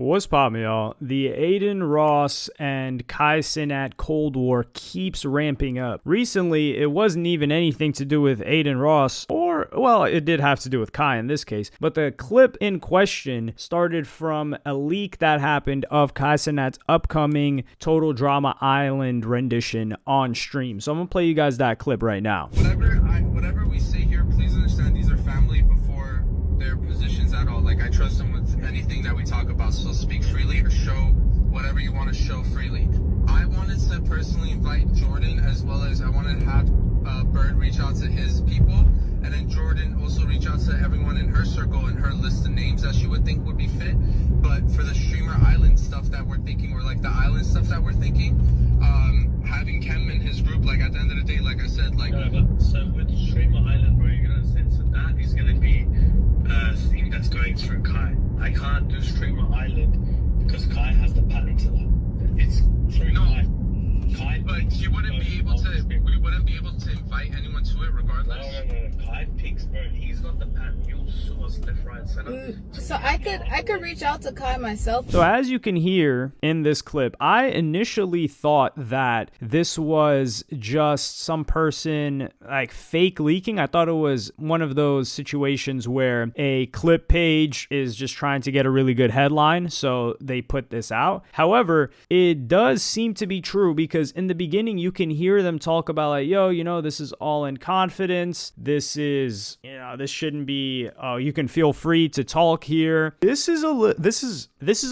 What's poppin', y'all? The Adin Ross and Kai Cenat Cold War keeps ramping up. Recently, it wasn't even anything to do with Adin Ross, or, well, it did have to do with Kai in this case, but the clip in question started from a leak that happened of Kai Cenat's upcoming Total Drama Island rendition on stream. So I'm gonna play you guys that clip right now. Whatever we say here, please understand these are family before their positions at all. Like, I trust them with anything that we talk about, so speak freely or show whatever you want to show freely. I wanted to personally invite Jordan, as well as I wanted to have Bird reach out to his people, and then Jordan also reach out to everyone in her circle and her list of names that she would think would be fit. But for the streamer island stuff that we're thinking, or like the island stuff that we're thinking, having Kem in his group, like at the end of the day, like I said, like... So with streamer island, bro, you're gonna censor that. Is gonna be a thing that's going through Kai. I can't do streamer island because Kai has the patent to that. It's through Kai. But he wouldn't be able to. We wouldn't be able to invite anyone to it, regardless. No. Kai picks, bro. He's got the patent. He'll sue us left, right, center. So I could reach out to Kai myself. So as you can hear in this clip, I initially thought that this was just some person like fake leaking. I thought it was one of those situations where a clip page is just trying to get a really good headline, so they put this out. However, it does seem to be true, because in the beginning you can hear them talk about like, yo, you know, this is all in confidence. This is, you know, this shouldn't be, you can feel free to talk here. This is a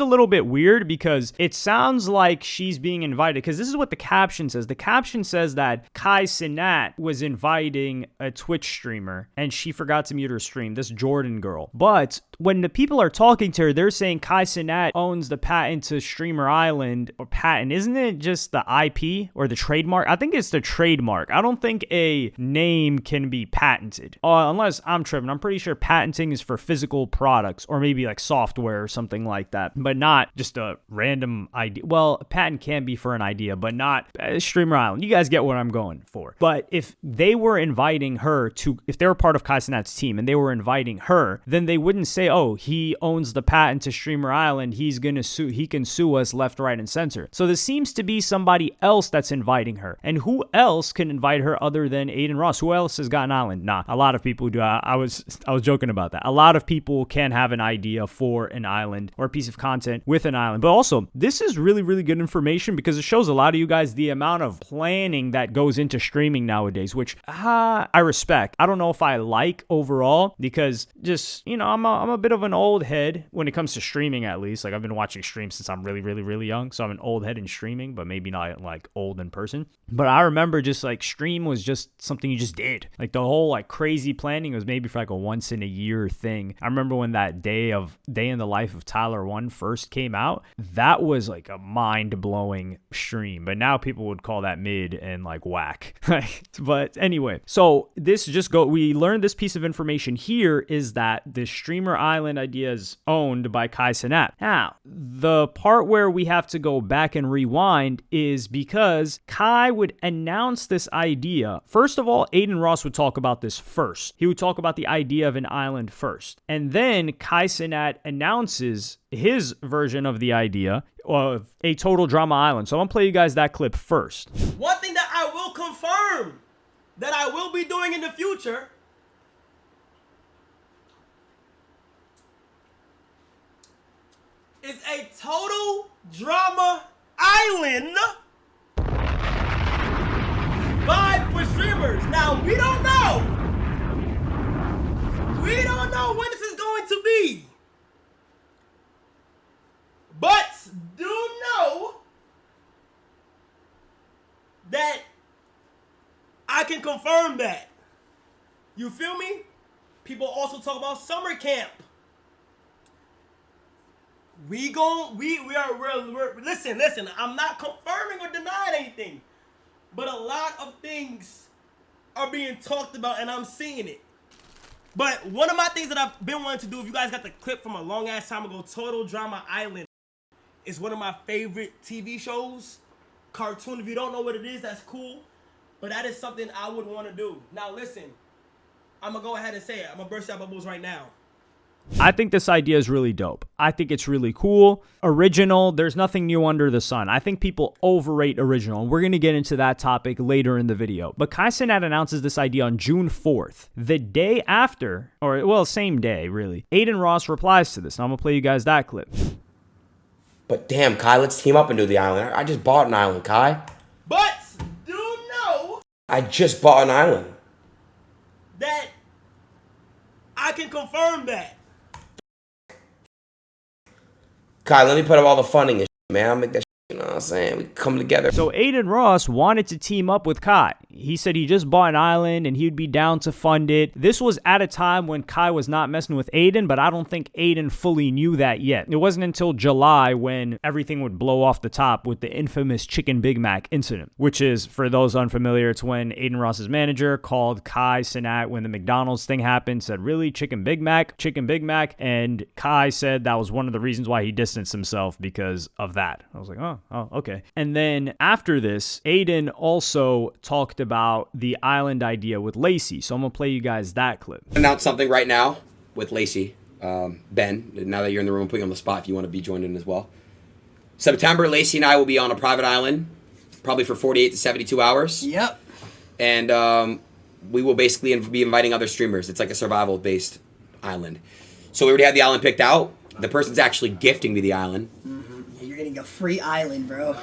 little bit weird, because it sounds like she's being invited, because this is what the caption says. The caption says that Kai Cenat was inviting a Twitch streamer and she forgot to mute her stream, this Jordan girl. But when the people are talking to her, they're saying Kai Cenat owns the patent to Streamer Island, or patent. Isn't it just the IP or the trademark? I think it's the trademark. I don't think a name can be patented. Unless I'm tripping. I'm pretty sure patenting is for physical products, or maybe like software or something like that, but not just a random idea. Well, a patent can be for an idea, but not Streamer Island. You guys get what I'm going for. But if they were inviting her to, if they were part of Kai Cenat's team and they were inviting her, then they wouldn't say, oh, he owns the patent to Streamer Island, he's gonna sue, he can sue us left, right, and center. So this seems to be somebody else that's inviting her. And who else can invite her other than Adin Ross? Who else has got an island? Nah, a lot of people do. I was joking about that. A lot of people can have an idea for an island or a piece of content with an island. But also, this is really, really good information, because it shows a lot of you guys the amount of planning that goes into streaming nowadays, which I respect. I don't know if I like overall, because just, you know, I'm a bit of an old head when it comes to streaming, at least. Like, I've been watching streams since I'm really, really, really young. So I'm an old head in streaming, but maybe not like old in person. But I remember just like stream was just something you just did. Like the whole like crazy planning was maybe for like a once in a year thing. I remember when that Day in the Life of Tyler 1 first came out, that was like a mind blowing stream. But now people would call that mid and like whack. But anyway, so we learned this piece of information here is that the Streamer Island idea is owned by Kai Cenat. Now, the part where we have to go back and rewind is because Kai would announce this idea. First of all, Adin Ross would talk about this first. He would talk about the idea of an island first. And then Kai Cenat announces his version of the idea of a Total Drama Island. So I'm going to play you guys that clip first. One thing that I will confirm that I will be doing in the future is a Total Drama Island vibe for streamers. Now, we don't know when this is going to be. But do know that I can confirm that. You feel me? People also talk about summer camp. We're listen, I'm not confirming or denying anything, but a lot of things are being talked about and I'm seeing it. But one of my things that I've been wanting to do, if you guys got the clip from a long ass time ago, Total Drama Island is one of my favorite TV shows, cartoon. If you don't know what it is, that's cool, but that is something I would want to do. Now listen, I'm gonna go ahead and say it. I'm gonna burst out bubbles right now. I think this idea is really dope. I think it's really cool. Original, there's nothing new under the sun. I think people overrate original, and we're going to get into that topic later in the video. But Cenat announces this idea on June 4th. The day after, or well, same day, really, Adin Ross replies to this. And I'm going to play you guys that clip. But damn, Kai, let's team up and do the island. I just bought an island, Kai. But do know I just bought an island. that I can confirm that. Kai, let me put up all the funding and shit, man. I'll make that shit, you know what I'm saying? We come together. So Adin Ross wanted to team up with Kai. He said he just bought an island and he'd be down to fund it. This was at a time when Kai was not messing with Adin, but I don't think Adin fully knew that yet. It wasn't until July when everything would blow off the top with the infamous Chicken Big Mac incident, which is, for those unfamiliar, it's when Adin Ross's manager called Kai Cenat when the McDonald's thing happened, said, really, Chicken Big Mac? Chicken Big Mac? And Kai said that was one of the reasons why he distanced himself because of that. I was like, oh, okay. And then after this, Adin also talked about the island idea with Lacey. So I'm going to play you guys that clip. Announce something right now with Lacey. Ben, now that you're in the room, I'll put you on the spot if you want to be joined in as well. September, Lacey and I will be on a private island, probably for 48 to 72 hours. Yep. And we will basically be inviting other streamers. It's like a survival-based island. So we already had the island picked out. The person's actually gifting me the island. Mm-hmm. You're getting a free island, bro.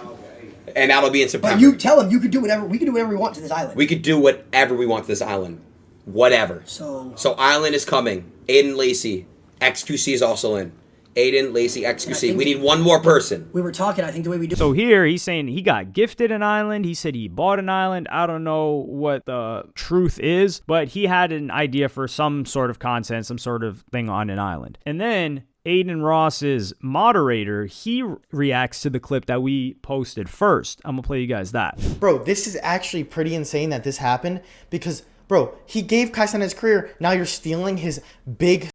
And that'll be in September. But you tell him you could do whatever. We can do whatever we want to this island. We could do whatever we want to this island. Whatever. So island is coming. Adin, Lacey. XQC is also in. Adin, Lacey, XQC. We need one more person. We were talking, I think the way we do. So here he's saying he got gifted an island. He said he bought an island. I don't know what the truth is, but he had an idea for some sort of content, some sort of thing on an island. And then Adin Ross's moderator, he reacts to the clip that we posted first. I'm going to play you guys that. Bro, this is actually pretty insane that this happened because, bro, he gave Kai Cenat his career. Now you're stealing his big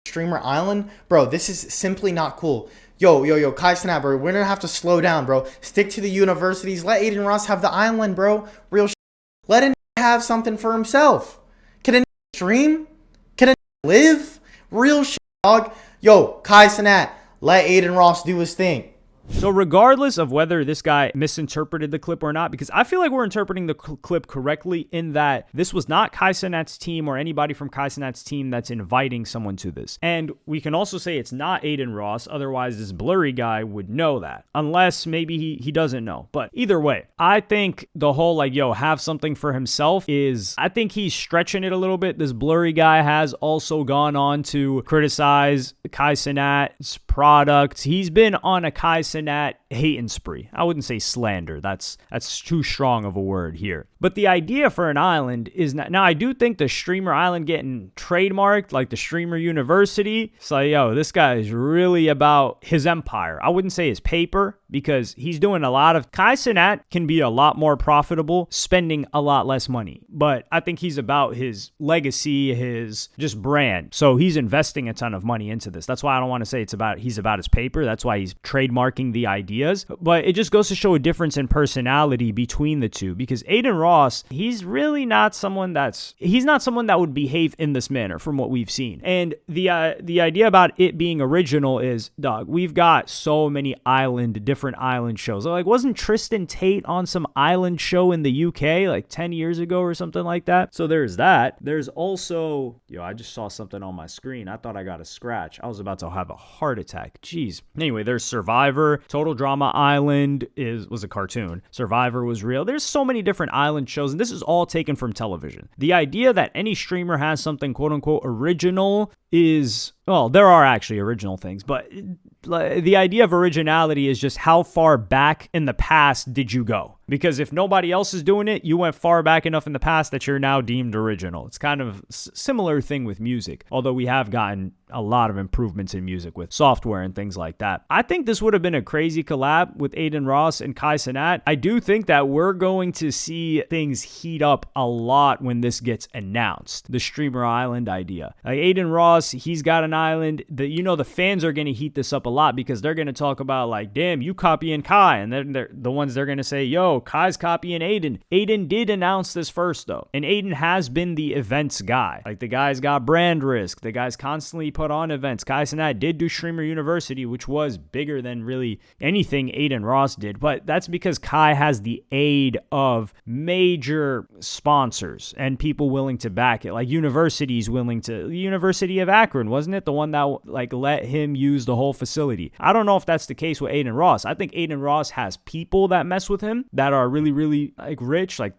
streamer island. Bro, this is simply not cool. Yo, Kai Cenat, bro, we're going to have to slow down, bro. Stick to the universities. Let Adin Ross have the island, bro. Real shit. Let him have something for himself. Can a stream? Can a live? Real shit, dog. Yo, Kai Cenat, let Adin Ross do his thing. So regardless of whether this guy misinterpreted the clip or not, because I feel like we're interpreting the clip correctly in that this was not Kai Cenat's team or anybody from Kai Cenat's team that's inviting someone to this. And we can also say it's not Adin Ross, otherwise this blurry guy would know that. Unless maybe he doesn't know. But either way, I think the whole like, yo, have something for himself is, I think he's stretching it a little bit. This blurry guy has also gone on to criticize Kai Cenat's products. He's been on a Kai Cenat hating spree. I wouldn't say slander. That's too strong of a word here. But the idea for an island is not, now I do think the streamer island getting trademarked, like the streamer university, it's like, yo, this guy is really about his empire. I wouldn't say his paper because he's doing a lot of, Kai Cenat can be a lot more profitable spending a lot less money. But I think he's about his legacy, his just brand. So he's investing a ton of money into this. That's why I don't want to say he's about his paper. That's why he's trademarking the ideas. But it just goes to show a difference in personality between the two, because Adin Ross, he's really not someone that would behave in this manner from what we've seen. And the idea about it being original is, dog, we've got so many different island shows. Like, wasn't Tristan Tate on some island show in the UK like 10 years ago or something like that? So there's that. There's also, I just saw something on my screen. I thought I got a scratch. I was about to have a heart attack. Jeez. Anyway, there's Survivor. Total Drama Island was a cartoon. Survivor was real. There's so many different island shows, and this is all taken from television. The idea that any streamer has something quote unquote original is, well, there are actually original things, but the idea of originality is just how far back in the past did you go? Because if nobody else is doing it, you went far back enough in the past that you're now deemed original. It's kind of similar thing with music, although we have gotten a lot of improvements in music with software and things like that. I think this would have been a crazy collab with Adin Ross and Kai Cenat. I do think that we're going to see things heat up a lot when this gets announced. The streamer island idea. Like Adin Ross, he's got an island that, the fans are going to heat this up a lot because they're going to talk about like, damn, you copying Kai. And then the ones they're going to say, yo, oh, Kai's copying Adin. Adin did announce this first, though. And Adin has been the events guy. Like, the guy's got brand risk. The guy's constantly put on events. Kai Cenat did do Streamer University, which was bigger than really anything Adin Ross did. But that's because Kai has the aid of major sponsors and people willing to back it. Like, universities willing to... The University of Akron, wasn't it? The one that, like, let him use the whole facility. I don't know if that's the case with Adin Ross. I think Adin Ross has people that mess with him that are really, really, like, rich. Like,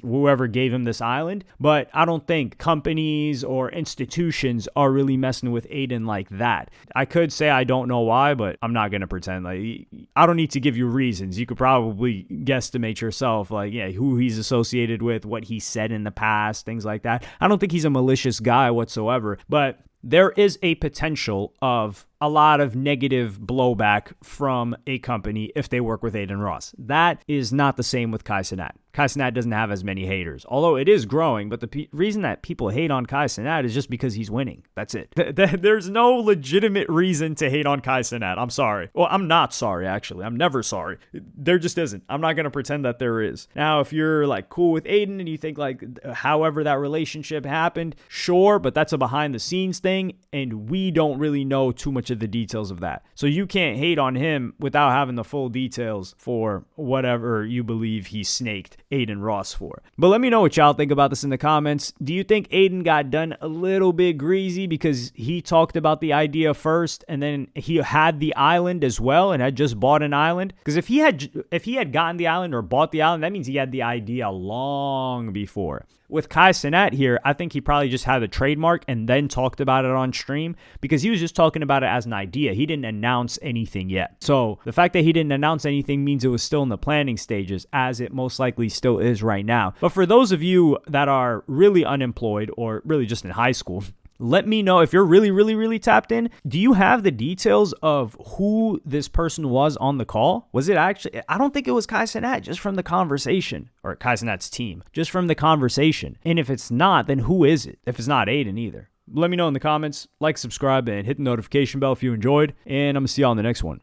whoever gave him this island. But I don't think companies or institutions are really messing with Adin like that. I could say I don't know why, but I'm not going to pretend. Like, I don't need to give you reasons. You could probably guesstimate yourself, like, yeah, who he's associated with, what he said in the past, things like that. I don't think he's a malicious guy whatsoever, but there is a potential of a lot of negative blowback from a company if they work with Adin Ross. That is not the same with Kai Cenat. Kai Cenat doesn't have as many haters, although it is growing, but the reason that people hate on Kai Cenat is just because he's winning. That's it. There's no legitimate reason to hate on Kai Cenat. I'm sorry. Well, I'm not sorry, actually. I'm never sorry. There just isn't. I'm not going to pretend that there is. Now, if you're like cool with Adin and you think like however that relationship happened, sure, but that's a behind the scenes thing, and we don't really know too much of the details of that. So you can't hate on him without having the full details for whatever you believe he snaked Adin Ross for. But let me know what y'all think about this in the comments. Do you think Adin got done a little bit greasy because he talked about the idea first and then he had the island as well and had just bought an island? Because if he had gotten the island or bought the island, that means he had the idea long before. With Kai Cenat here, I think he probably just had a trademark and then talked about it on stream because he was just talking about it as an idea. He didn't announce anything yet. So the fact that he didn't announce anything means it was still in the planning stages, as it most likely still is right now. But for those of you that are really unemployed or really just in high school, let me know if you're really, really, really tapped in. Do you have the details of who this person was on the call? Was it actually, I don't think it was Kai Cenat, just from the conversation, or Kai Cenat's team, just from the conversation. And if it's not, then who is it? If it's not Adin either. Let me know in the comments, like, subscribe, and hit the notification bell if you enjoyed. And I'm going to see y'all in the next one.